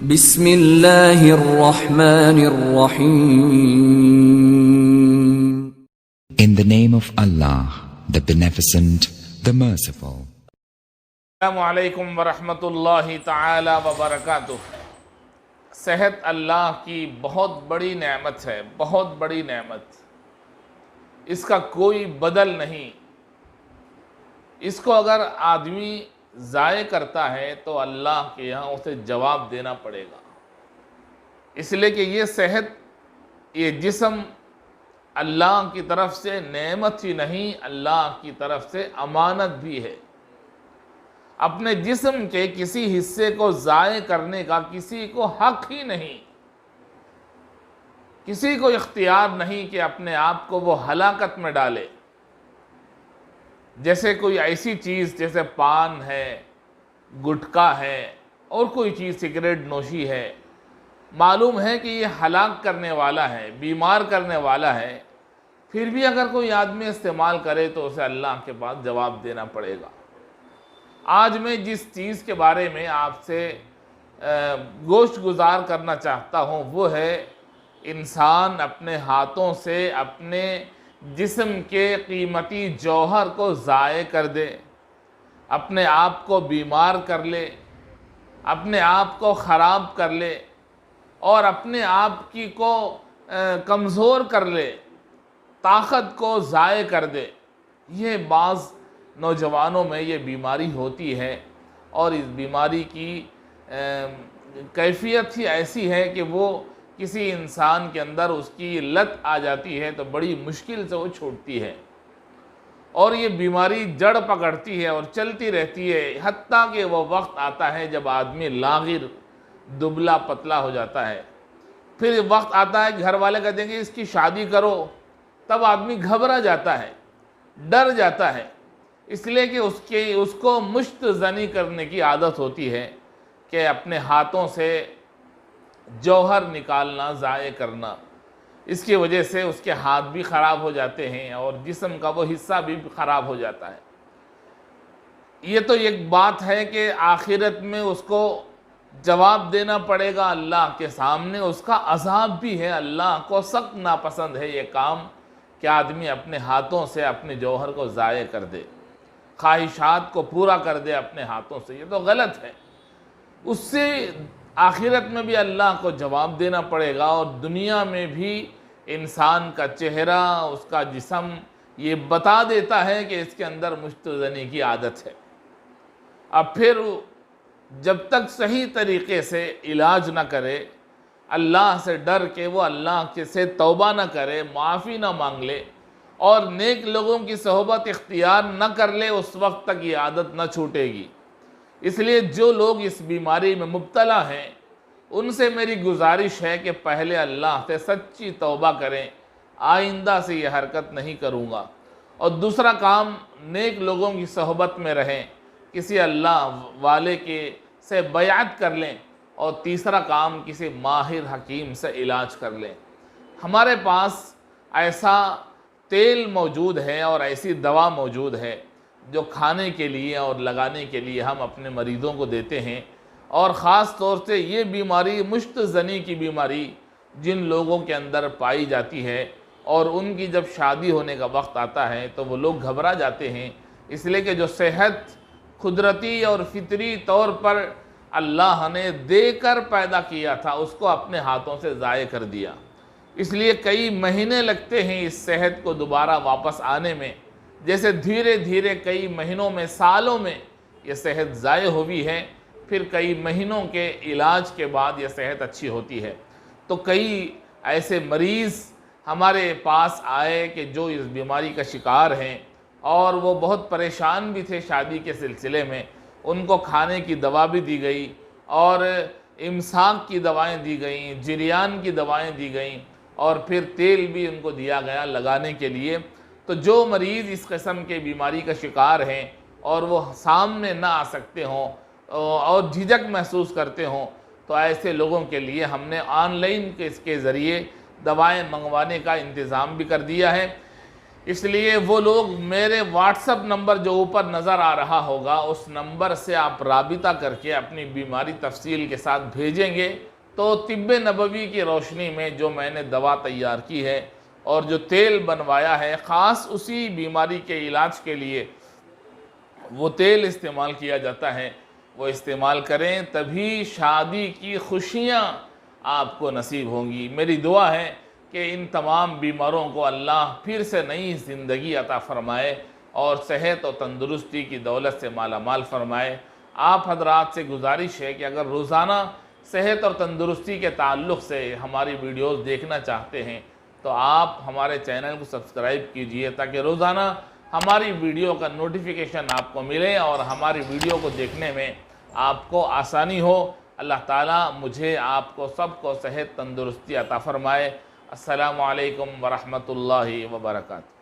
بسم اللہ الرحمن الرحیم. In the name of Allah, the Beneficent, the Merciful. السلام علیکم ورحمۃ اللہ تعالی وبرکاتہ. صحت اللہ کی بہت بڑی نعمت ہے، بہت بڑی نعمت. اس کا کوئی بدل نہیں. اس کو اگر آدمی ضائع کرتا ہے تو اللہ کے یہاں اسے جواب دینا پڑے گا. اس لیے کہ یہ صحت، یہ جسم اللہ کی طرف سے نعمت ہی نہیں، اللہ کی طرف سے امانت بھی ہے. اپنے جسم کے کسی حصے کو ضائع کرنے کا کسی کو حق ہی نہیں. کسی کو اختیار نہیں کہ اپنے آپ کو وہ ہلاکت میں ڈالے. جیسے کوئی ایسی چیز جیسے پان ہے، گٹکا ہے، اور کوئی چیز سگریٹ نوشی ہے، معلوم ہے کہ یہ ہلاک کرنے والا ہے، بیمار کرنے والا ہے، پھر بھی اگر کوئی آدمی استعمال کرے تو اسے اللہ کے پاس جواب دینا پڑے گا. آج میں جس چیز کے بارے میں آپ سے گوشت گزار کرنا چاہتا ہوں وہ ہے انسان اپنے ہاتھوں سے اپنے جسم کے قیمتی جوہر کو ضائع کر دے، اپنے آپ کو بیمار کر لے، اپنے آپ کو خراب کر لے، اور اپنے آپ کی کو کمزور کر لے، طاقت کو ضائع کر دے. یہ بعض نوجوانوں میں یہ بیماری ہوتی ہے، اور اس بیماری کی کیفیت ہی ایسی ہے کہ وہ کسی انسان کے اندر اس کی لت آ جاتی ہے تو بڑی مشکل سے وہ چھوٹتی ہے، اور یہ بیماری جڑ پکڑتی ہے اور چلتی رہتی ہے، حتیٰ کہ وہ وقت آتا ہے جب آدمی لاغر دبلا پتلا ہو جاتا ہے. پھر وقت آتا ہے گھر والے کہتے ہیں کہ اس کی شادی کرو، تب آدمی گھبرا جاتا ہے، ڈر جاتا ہے، اس لیے کہ اس کو مشت زنی کرنے کی عادت ہوتی ہے کہ اپنے ہاتھوں سے جوہر نکالنا، ضائع کرنا. اس کی وجہ سے اس کے ہاتھ بھی خراب ہو جاتے ہیں اور جسم کا وہ حصہ بھی خراب ہو جاتا ہے. یہ تو ایک بات ہے کہ آخرت میں اس کو جواب دینا پڑے گا اللہ کے سامنے. اس کا عذاب بھی ہے. اللہ کو سخت ناپسند ہے یہ کام کہ آدمی اپنے ہاتھوں سے اپنے جوہر کو ضائع کر دے، خواہشات کو پورا کر دے اپنے ہاتھوں سے. یہ تو غلط ہے. اس سے آخرت میں بھی اللہ کو جواب دینا پڑے گا، اور دنیا میں بھی انسان کا چہرہ، اس کا جسم یہ بتا دیتا ہے کہ اس کے اندر مشتزنی کی عادت ہے. اب پھر جب تک صحیح طریقے سے علاج نہ کرے، اللہ سے ڈر کے وہ اللہ کے سے توبہ نہ کرے، معافی نہ مانگ لے، اور نیک لوگوں کی صحبت اختیار نہ کر لے، اس وقت تک یہ عادت نہ چھوٹے گی. اس لیے جو لوگ اس بیماری میں مبتلا ہیں ان سے میری گزارش ہے کہ پہلے اللہ سے سچی توبہ کریں، آئندہ سے یہ حرکت نہیں کروں گا. اور دوسرا کام، نیک لوگوں کی صحبت میں رہیں، کسی اللہ والے کے سے بیعت کر لیں. اور تیسرا کام، کسی ماہر حکیم سے علاج کر لیں. ہمارے پاس ایسا تیل موجود ہے اور ایسی دوا موجود ہے جو کھانے کے لیے اور لگانے کے لیے ہم اپنے مریضوں کو دیتے ہیں. اور خاص طور سے یہ بیماری مشتزنی کی بیماری جن لوگوں کے اندر پائی جاتی ہے، اور ان کی جب شادی ہونے کا وقت آتا ہے تو وہ لوگ گھبرا جاتے ہیں، اس لیے کہ جو صحت قدرتی اور فطری طور پر اللہ نے دے کر پیدا کیا تھا اس کو اپنے ہاتھوں سے ضائع کر دیا. اس لیے کئی مہینے لگتے ہیں اس صحت کو دوبارہ واپس آنے میں. جیسے دھیرے دھیرے کئی مہینوں میں، سالوں میں یہ صحت ضائع ہوئی ہے، پھر کئی مہینوں کے علاج کے بعد یہ صحت اچھی ہوتی ہے. تو کئی ایسے مریض ہمارے پاس آئے کہ جو اس بیماری کا شکار ہیں، اور وہ بہت پریشان بھی تھے شادی کے سلسلے میں. ان کو کھانے کی دوا بھی دی گئی، اور امساک کی دوائیں دی گئیں، جریان کی دوائیں دی گئیں، اور پھر تیل بھی ان کو دیا گیا لگانے کے لیے. تو جو مریض اس قسم کے بیماری کا شکار ہیں اور وہ سامنے نہ آ سکتے ہوں اور جھجک محسوس کرتے ہوں، تو ایسے لوگوں کے لیے ہم نے آن لائن اس کے ذریعے دوائیں منگوانے کا انتظام بھی کر دیا ہے. اس لیے وہ لوگ میرے واٹس اپ نمبر جو اوپر نظر آ رہا ہوگا اس نمبر سے آپ رابطہ کر کے اپنی بیماری تفصیل کے ساتھ بھیجیں گے تو طب نبوی کی روشنی میں جو میں نے دوا تیار کی ہے اور جو تیل بنوایا ہے خاص اسی بیماری کے علاج کے لیے وہ تیل استعمال کیا جاتا ہے، وہ استعمال کریں، تبھی شادی کی خوشیاں آپ کو نصیب ہوں گی۔ میری دعا ہے کہ ان تمام بیماروں کو اللہ پھر سے نئی زندگی عطا فرمائے اور صحت و تندرستی کی دولت سے مالا مال فرمائے۔ آپ حضرات سے گزارش ہے کہ اگر روزانہ صحت اور تندرستی کے تعلق سے ہماری ویڈیوز دیکھنا چاہتے ہیں تو آپ ہمارے چینل کو سبسکرائب کیجئے تاکہ روزانہ ہماری ویڈیو کا نوٹیفیکیشن آپ کو ملے اور ہماری ویڈیو کو دیکھنے میں آپ کو آسانی ہو۔ اللہ تعالیٰ مجھے آپ کو سب کو صحت تندرستی عطا فرمائے۔ السلام علیکم ورحمۃ اللہ وبرکاتہ۔